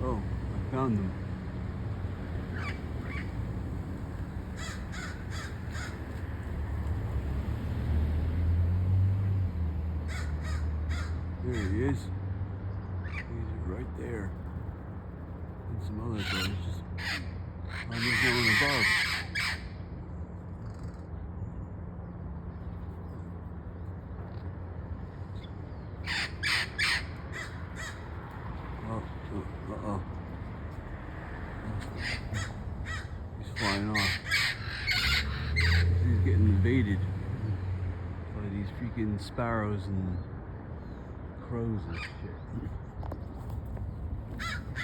Oh, I found them. There he is. He's right there. And some other birds. Oh, there's no one above. Uh-oh. He's flying off. He's getting invaded by these freaking sparrows and crows and shit.